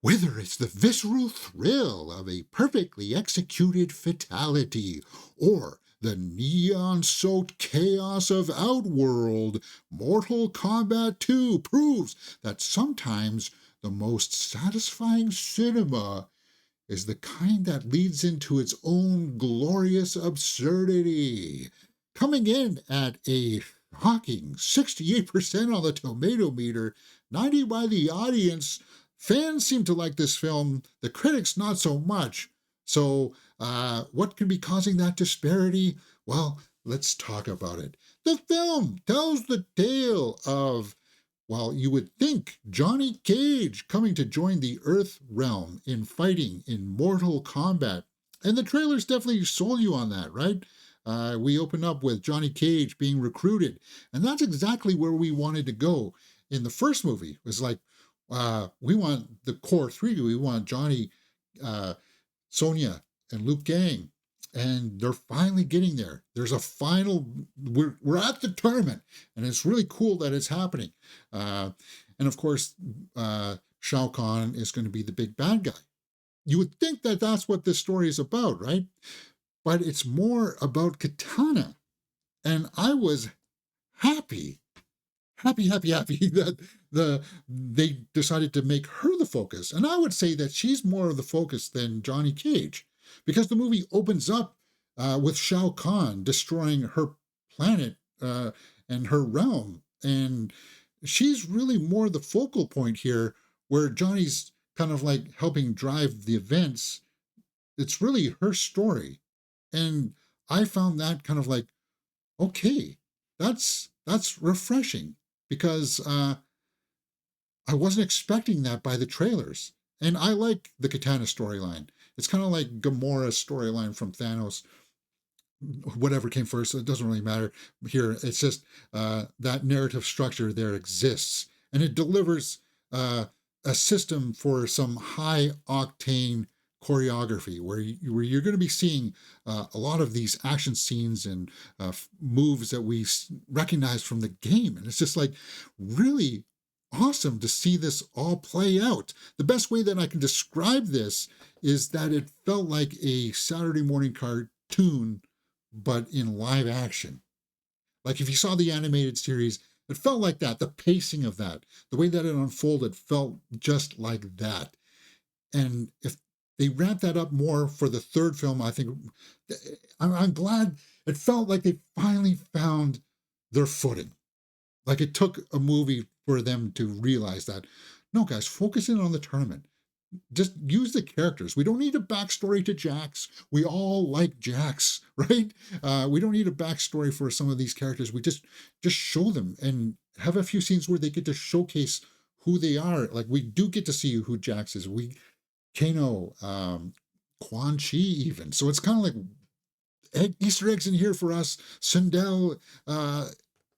Whether it's the visceral thrill of a perfectly executed fatality or the neon-soaked chaos of Outworld, Mortal Kombat 2 proves that sometimes the most satisfying cinema is the kind that leads into its own glorious absurdity. Coming in at a shocking 68% on the tomato meter, 90 by the audience, fans seem to like this film, the critics not so much. So what could be causing that disparity? Well, let's talk about it. The film tells the tale of, well, you would think Johnny Cage coming to join the Earthrealm in fighting in Mortal Kombat. And the trailers definitely sold you on that, right? We open up with Johnny Cage being recruited. And that's exactly where we wanted to go. In the first movie, it was like, we want the core three. We want Johnny, Sonya, and Luke Gang. And they're finally getting there. There's a final, we're at the tournament, and it's really cool that it's happening. And of course, Shao Kahn is going to be the big bad guy. You would think that that's what this story is about, right? But it's more about Katana. And I was happy that they decided to make her the focus. And I would say that she's more of the focus than Johnny Cage, because the movie opens up with Shao Kahn destroying her planet and her realm. And she's really more the focal point here, where Johnny's kind of like helping drive the events. It's really her story. And I found that kind of like, okay, that's refreshing, because I wasn't expecting that by the trailers. And I like the Katana storyline. It's kind of like Gamora's storyline from Thanos. Whatever came first, it doesn't really matter here. It's just that narrative structure there exists. And it delivers a system for some high-octane choreography where you're going to be seeing a lot of these action scenes and moves that we recognize from the game. And it's just like really awesome to see this all play out. The best way that I can describe this is that it felt like a Saturday morning cartoon, but in live action. Like if you saw the animated series, it felt like that. The pacing of that, the way that it unfolded felt just like that. And if they ramped that up more for the third film, I think I'm glad. It felt like they finally found their footing. Like it took a movie for them to realize that, no, guys, focus in on the tournament. Just use the characters. We don't need a backstory to Jax. We all like Jax, right? We don't need a backstory for some of these characters. We just show them and have a few scenes where they get to showcase who they are. Like we do get to see who Jax is. Kano, Quan Chi even. So it's kind of like Easter eggs in here for us. Sindel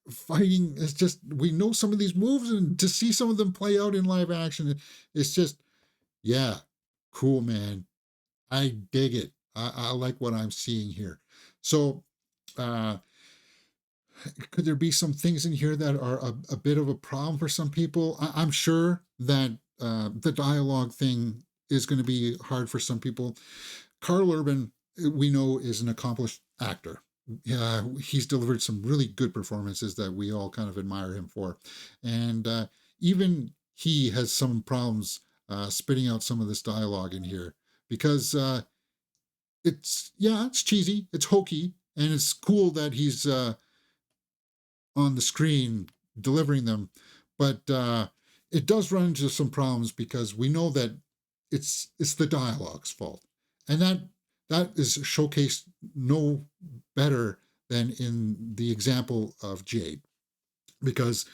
fighting. It's just, we know some of these moves, and to see some of them play out in live action, it's just, yeah, cool, man. I dig it. I like what I'm seeing here. So could there be some things in here that are a bit of a problem for some people? I'm sure that the dialogue thing is going to be hard for some people. Karl Urban, we know, is an accomplished actor. He's delivered some really good performances that we all kind of admire him for. And even he has some problems spitting out some of this dialogue in here, because it's cheesy, it's hokey, and it's cool that he's on the screen delivering them. But it does run into some problems, because we know that it's the dialogue's fault. And that is showcased no better than in the example of Jade. Because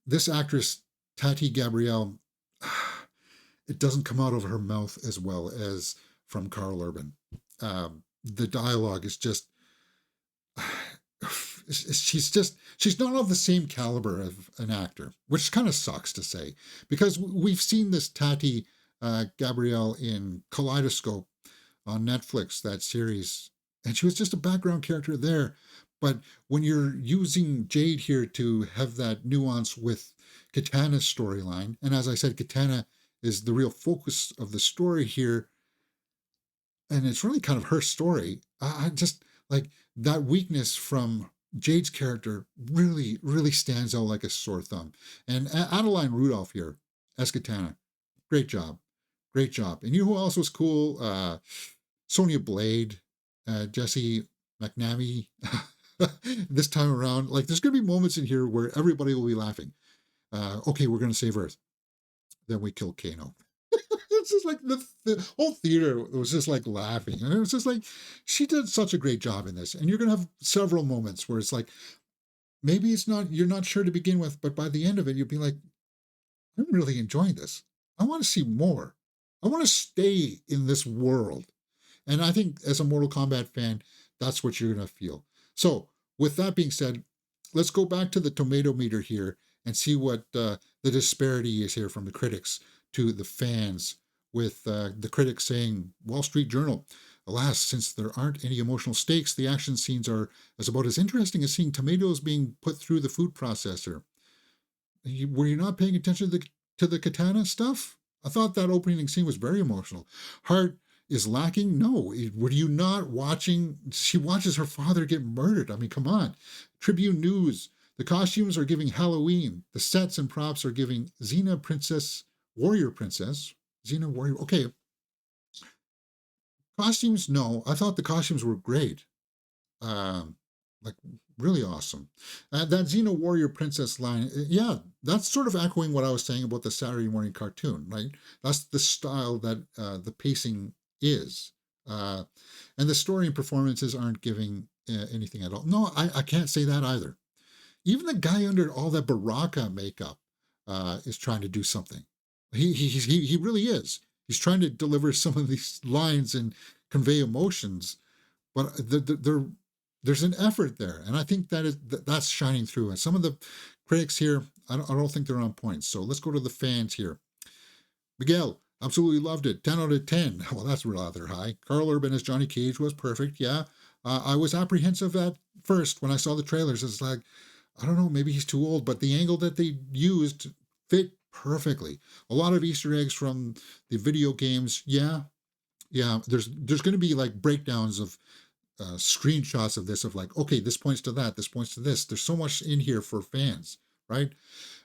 this actress, Tati Gabrielle, it doesn't come out of her mouth as well as from Karl Urban. The dialogue is just, she's not of the same caliber of an actor, which kind of sucks to say, because we've seen this Tati Gabrielle in Kaleidoscope on Netflix, that series, and she was just a background character there. But when you're using Jade here to have that nuance with Katana's storyline, and as I said, Katana is the real focus of the story here, and it's really kind of her story. I just like that weakness from Jade's character really, really stands out like a sore thumb. And Adeline Rudolph here as Katana, great job, great job. And you know who else was cool? Sonya Blade, Jesse McNamee. This time around, like there's gonna be moments in here where everybody will be laughing. Okay, we're gonna save Earth. Then we kill Kano. It's just like the whole theater was just like laughing. And it was just like, she did such a great job in this. And you're going to have several moments where it's like, maybe it's not, you're not sure to begin with, but by the end of it, you'll be like, I'm really enjoying this. I want to see more. I want to stay in this world. And I think as a Mortal Kombat fan, that's what you're going to feel. So, with that being said, let's go back to the tomato meter here and see what the disparity is here from the critics to the fans, with the critics saying, Wall Street Journal, alas, since there aren't any emotional stakes, the action scenes are as about as interesting as seeing tomatoes being put through the food processor. Were you not paying attention to the katana stuff? I thought that opening scene was very emotional. Heart is lacking? No. Were you not watching? She watches her father get murdered. I mean, come on. Tribune News. The costumes are giving Halloween. The sets and props are giving Xena Princess, Warrior Princess. Xena Warrior. Okay. Costumes, no. I thought the costumes were great. Like really awesome. That Xena Warrior Princess line, yeah, that's sort of echoing what I was saying about the Saturday morning cartoon, right? That's the style that the pacing is. Uh, and the story and performances aren't giving anything at all. No, I can't say that either. Even the guy under all that Baraka makeup is trying to do something. He really is. He's trying to deliver some of these lines and convey emotions, but there's an effort there, and I think that's shining through. And some of the critics here, I don't think they're on point. So let's go to the fans here. Miguel, absolutely loved it. 10 out of 10. Well, that's rather high. Karl Urban as Johnny Cage was perfect. Yeah, I was apprehensive at first when I saw the trailers. It's like, I don't know, maybe he's too old, but the angle that they used fit perfectly. A lot of Easter eggs from the video games. Yeah, yeah. There's going to be like breakdowns of screenshots of this, of like, okay, this points to that, this points to this. There's so much in here for fans, right?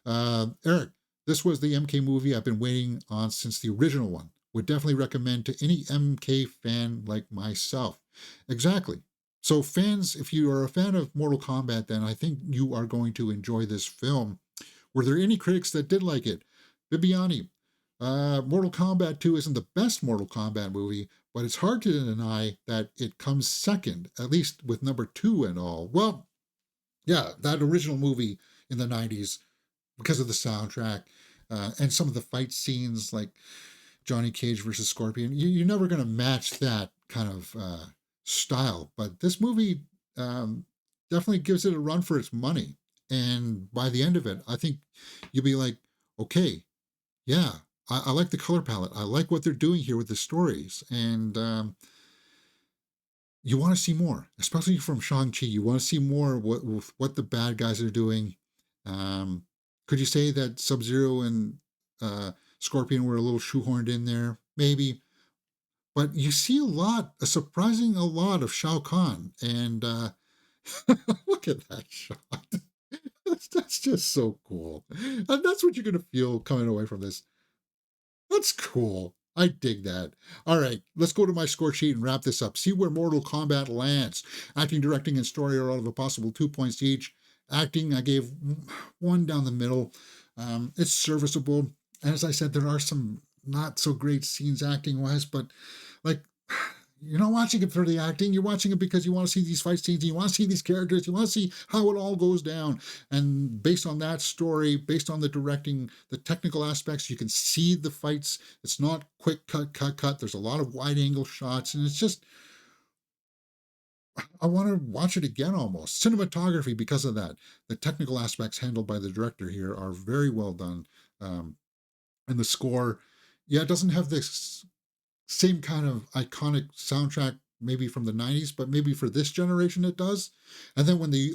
Eric, this was the MK movie I've been waiting on since the original one. Would definitely recommend to any MK fan like myself. Exactly. So fans, if you are a fan of Mortal Kombat, then I think you are going to enjoy this film. Were there any critics that did like it? Bibiani, Mortal Kombat 2 isn't the best Mortal Kombat movie, but it's hard to deny that it comes second, at least with number 2 and all. Well, yeah, that original movie in the 90s, because of the soundtrack and some of the fight scenes like Johnny Cage versus Scorpion, you're never going to match that kind of style. But this movie definitely gives it a run for its money. And by the end of it, I think you'll be like, okay, yeah, I like the color palette. I like what they're doing here with the stories. And you want to see more, especially from Shang-Chi. You want to see more what the bad guys are doing. Could you say that Sub-Zero and Scorpion were a little shoehorned in there? Maybe. But you see a surprising a lot of Shao Kahn. And look at that shot. That's just so cool. And that's what you're going to feel coming away from this. That's cool. I dig that. All right, let's go to my score sheet and wrap this up. See where Mortal Kombat lands. Acting, directing, and story are out of a possible 2 points each. Acting, I gave 1 down the middle. It's serviceable. And as I said, there are some not so great scenes acting wise, but like, you're not watching it for the acting. You're watching it because you want to see these fight scenes. You want to see these characters. You want to see how it all goes down. And based on that story, based on the directing, the technical aspects, you can see the fights. It's not quick cut. There's a lot of wide angle shots. And it's just, I want to watch it again almost. Cinematography, because of that. The technical aspects handled by the director here are very well done. And the score, yeah, it doesn't have this same kind of iconic soundtrack maybe from the 90s, but maybe for this generation it does. And then when the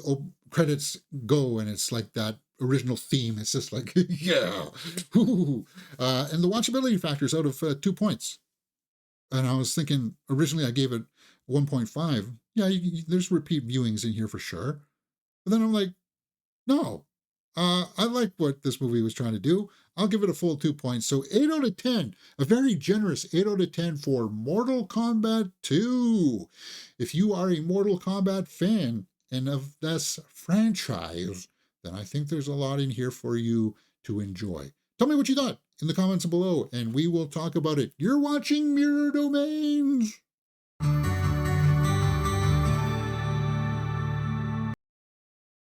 credits go and it's like that original theme, it's just like, yeah. And the watchability factor is out of 2 points. And I was thinking, originally I gave it 1.5. Yeah, there's repeat viewings in here for sure. But then I'm like, no, I like what this movie was trying to do. I'll give it a full 2 points. So 8 out of 10, a very generous 8 out of 10 for Mortal Kombat 2. If you are a Mortal Kombat fan and of this franchise, then I think there's a lot in here for you to enjoy. Tell me what you thought in the comments below, and we will talk about it. You're watching Mirror Domains.